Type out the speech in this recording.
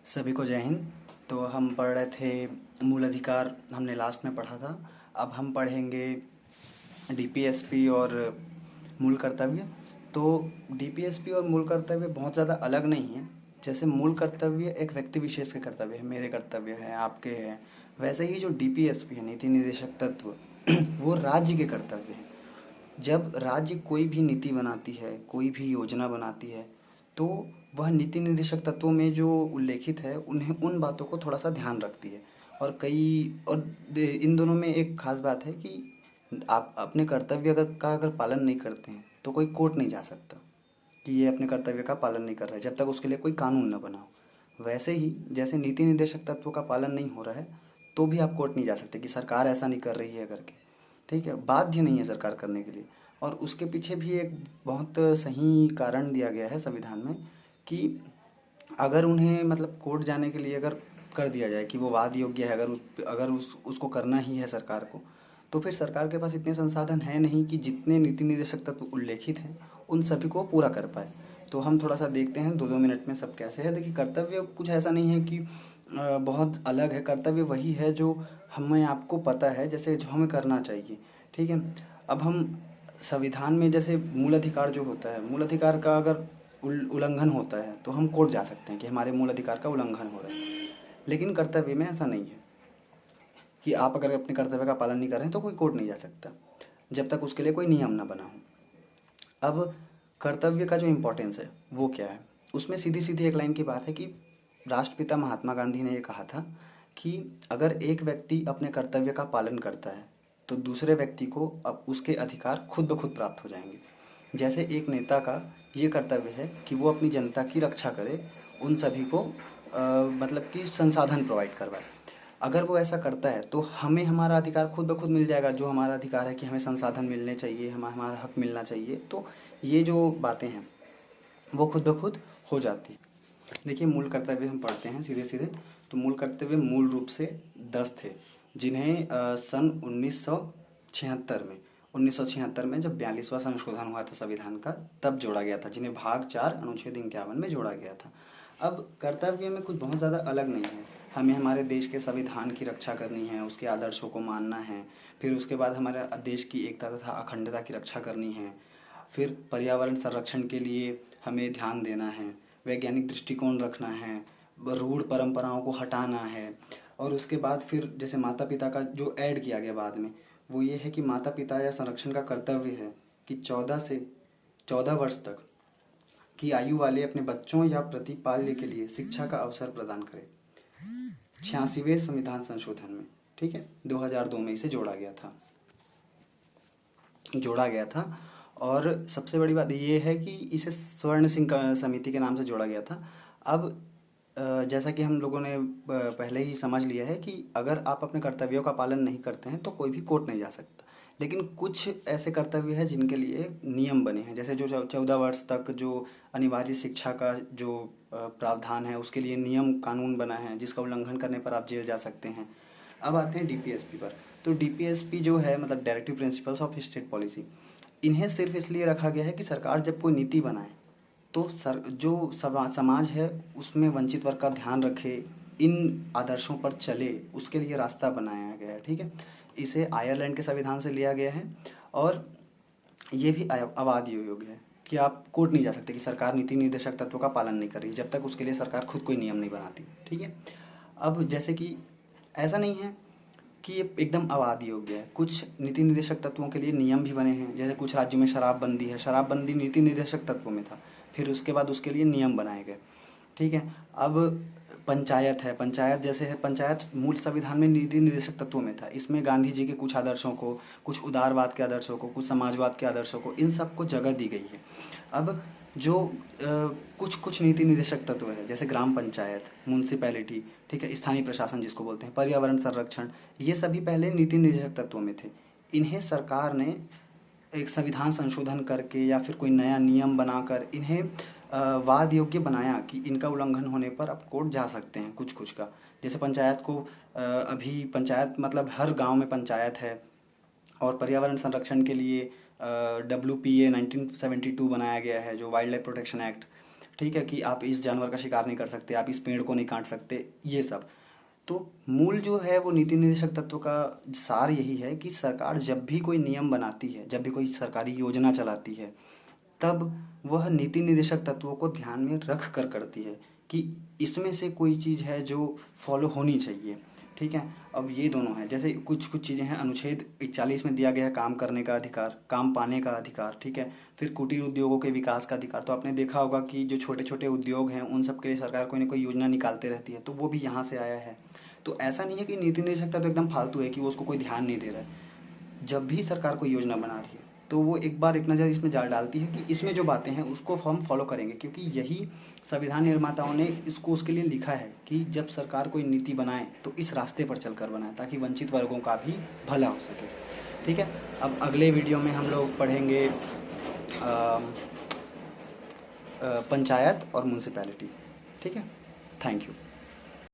सभी को जय हिंद। तो हम पढ़ रहे थे मूल अधिकार, हमने लास्ट में पढ़ा था। अब हम पढ़ेंगे डीपीएसपी और मूल कर्तव्य। तो डीपीएसपी और मूल कर्तव्य बहुत ज़्यादा अलग नहीं है। जैसे मूल कर्तव्य एक व्यक्ति विशेष के कर्तव्य है, मेरे कर्तव्य है, आपके हैं, वैसे ही जो डीपीएसपी है, नीति निर्देशक तत्व वो राज्य के कर्तव्य हैं। जब राज्य कोई भी नीति बनाती है, कोई भी योजना बनाती है, तो वह नीति निर्देशक तत्वों में जो उल्लेखित है उन्हें उन बातों को थोड़ा सा ध्यान रखती है। इन दोनों में एक खास बात है कि आप अपने कर्तव्य अगर पालन नहीं करते हैं तो कोई कोर्ट नहीं जा सकता कि ये अपने कर्तव्य का पालन नहीं कर रहा है, जब तक उसके लिए कोई कानून न बना हो। वैसे ही जैसे नीति निर्देशक तत्वों का पालन नहीं हो रहा है तो भी आप कोर्ट नहीं जा सकते कि सरकार ऐसा नहीं कर रही है करके। ठीक है, बाध्य नहीं है सरकार करने के लिए। और उसके पीछे भी एक बहुत सही कारण दिया गया है संविधान में कि अगर उन्हें मतलब कोर्ट जाने के लिए अगर कर दिया जाए कि वो वाद योग्य है, उसको करना ही है सरकार को, तो फिर सरकार के पास इतने संसाधन है नहीं कि जितने नीति निर्देशक तत्व उल्लेखित हैं उन सभी को पूरा कर पाए। तो हम थोड़ा सा देखते हैं 2-2 मिनट में सब कैसे है। देखिए, कर्तव्य कुछ ऐसा नहीं है कि बहुत अलग है। कर्तव्य वही है जो हमें आपको पता है, जैसे जो हमें करना चाहिए। ठीक है, अब हम संविधान में जैसे मूल अधिकार जो होता है, मूल अधिकार का अगर उल्लंघन होता है तो हम कोर्ट जा सकते हैं कि हमारे मूल अधिकार का उल्लंघन हो रहा है। लेकिन कर्तव्य में ऐसा नहीं है कि आप अगर अपने कर्तव्य का पालन नहीं कर रहे हैं तो कोई कोर्ट नहीं जा सकता जब तक उसके लिए कोई नियम ना बना हो। अब कर्तव्य का जो इम्पोर्टेंस है वो क्या है, उसमें सीधी सीधी एक लाइन की बात है कि राष्ट्रपिता महात्मा गांधी ने ये कहा था कि अगर एक व्यक्ति अपने कर्तव्य का पालन करता है तो दूसरे व्यक्ति को अब उसके अधिकार खुद ब खुद प्राप्त हो जाएंगे। जैसे एक नेता का ये कर्तव्य है कि वो अपनी जनता की रक्षा करे, उन सभी को मतलब कि संसाधन प्रोवाइड करवाए। अगर वो ऐसा करता है तो हमें हमारा अधिकार खुद ब खुद मिल जाएगा। जो हमारा अधिकार है कि हमें संसाधन मिलने चाहिए, हमारा हक मिलना चाहिए, तो ये जो बातें हैं वो खुद ब खुद हो जाती है। देखिए, मूल कर्तव्य हम पढ़ते हैं सीधे सीधे। तो मूल कर्तव्य मूल रूप से 10 थे, जिन्हें सन 1976 में जब 42वां संशोधन हुआ था संविधान का, तब जोड़ा गया था, जिन्हें भाग 4 अनुच्छेद 51 में जोड़ा गया था। अब कर्तव्य में कुछ बहुत ज़्यादा अलग नहीं है। हमें हमारे देश के संविधान की रक्षा करनी है, उसके आदर्शों को मानना है, फिर उसके बाद हमारे देश की एकता तथा अखंडता की रक्षा करनी है, फिर पर्यावरण संरक्षण के लिए हमें ध्यान देना है, वैज्ञानिक दृष्टिकोण रखना है, रूढ़ परंपराओं को हटाना है। और उसके बाद फिर जैसे माता पिता का जो ऐड किया गया बाद में, वो ये है कि माता पिता या संरक्षण का कर्तव्य है कि 14 वर्ष तक की आयु वाले अपने बच्चों या प्रतिपाल्य के लिए शिक्षा का अवसर प्रदान करें। 86वें संविधान संशोधन में, ठीक है, 2002 में इसे जोड़ा गया था। और सबसे बड़ी बात ये है कि इसे स्वर्ण सिंह समिति के नाम से जोड़ा गया था। अब जैसा कि हम लोगों ने पहले ही समझ लिया है कि अगर आप अपने कर्तव्यों का पालन नहीं करते हैं तो कोई भी कोर्ट नहीं जा सकता। लेकिन कुछ ऐसे कर्तव्य हैं जिनके लिए नियम बने हैं, जैसे जो 14 वर्ष तक जो अनिवार्य शिक्षा का जो प्रावधान है उसके लिए नियम कानून बना है, जिसका उल्लंघन करने पर आप जेल जा सकते हैं। अब आते हैं डीपीएसपी पर। तो डीपीएसपी जो है मतलब directive principles of state policy, इन्हें सिर्फ इसलिए रखा गया है कि सरकार जब कोई नीति बनाए तो जो समाज है उसमें वंचित वर्ग का ध्यान रखे, इन आदर्शों पर चले, उसके लिए रास्ता बनाया गया है। ठीक है, इसे आयरलैंड के संविधान से लिया गया है। और ये भी अवाद योग्य है कि आप कोर्ट नहीं जा सकते कि सरकार नीति निर्देशक तत्वों का पालन नहीं कर रही, जब तक उसके लिए सरकार खुद कोई नियम नहीं बनाती। ठीक है, अब जैसे कि ऐसा नहीं है कि ये एकदम अवाद योग्य है, कुछ नीति निर्देशक तत्वों के लिए नियम भी बने हैं। जैसे कुछ राज्यों में शराबबंदी है, शराबबंदी नीति निर्देशक तत्वों में था, फिर उसके बाद उसके लिए नियम बनाए गए। ठीक है, अब पंचायत है, पंचायत जैसे है, पंचायत मूल संविधान में नीति निर्देशक तत्वों में था। इसमें गांधी जी के कुछ आदर्शों को, कुछ उदारवाद के आदर्शों को, कुछ समाजवाद के आदर्शों को, इन सबको जगह दी गई है। अब जो कुछ कुछ नीति निर्देशक तत्व है, जैसे ग्राम पंचायत, म्यूनसिपैलिटी, ठीक है, स्थानीय प्रशासन जिसको बोलते हैं, पर्यावरण संरक्षण, ये सभी पहले नीति निर्देशक तत्वों में थे। इन्हें सरकार ने एक संविधान संशोधन करके या फिर कोई नया नियम बनाकर इन्हें वाद योग्य बनाया कि इनका उल्लंघन होने पर आप कोर्ट जा सकते हैं कुछ कुछ का। जैसे पंचायत को अभी पंचायत मतलब हर गांव में पंचायत है। और पर्यावरण संरक्षण के लिए WPA 1972 बनाया गया है, जो वाइल्ड लाइफ प्रोटेक्शन एक्ट। ठीक है, कि आप इस जानवर का शिकार नहीं कर सकते, आप इस पेड़ को नहीं काट सकते, ये सब। तो मूल जो है वो नीति निर्देशक तत्व का सार यही है कि सरकार जब भी कोई नियम बनाती है, जब भी कोई सरकारी योजना चलाती है, तब वह नीति निर्देशक तत्वों को ध्यान में रख कर करती है कि इसमें से कोई चीज़ है जो फॉलो होनी चाहिए। ठीक है, अब ये दोनों हैं, जैसे कुछ कुछ चीज़ें हैं। अनुच्छेद 41 में दिया गया है काम करने का अधिकार, काम पाने का अधिकार। ठीक है, फिर कुटीर उद्योगों के विकास का अधिकार। तो आपने देखा होगा कि जो छोटे छोटे उद्योग हैं उन सब के लिए सरकार कोई ना कोई योजना निकालते रहती है, तो वो भी यहाँ से आया है। तो ऐसा नहीं है कि नीति निर्देशक तत्व एकदम फालतू है कि वो उसको कोई ध्यान नहीं दे रहा है। जब भी सरकार कोई योजना बना रही है तो वो एक बार एक नज़र इसमें डालती है कि इसमें जो बातें हैं उसको हम फॉलो करेंगे, क्योंकि यही संविधान निर्माताओं ने इसको उसके लिए लिखा है कि जब सरकार कोई नीति बनाए तो इस रास्ते पर चलकर बनाए, ताकि वंचित वर्गों का भी भला हो सके। ठीक है, अब अगले वीडियो में हम लोग पढ़ेंगे पंचायत और म्यूनसिपैलिटी। ठीक है, थैंक यू।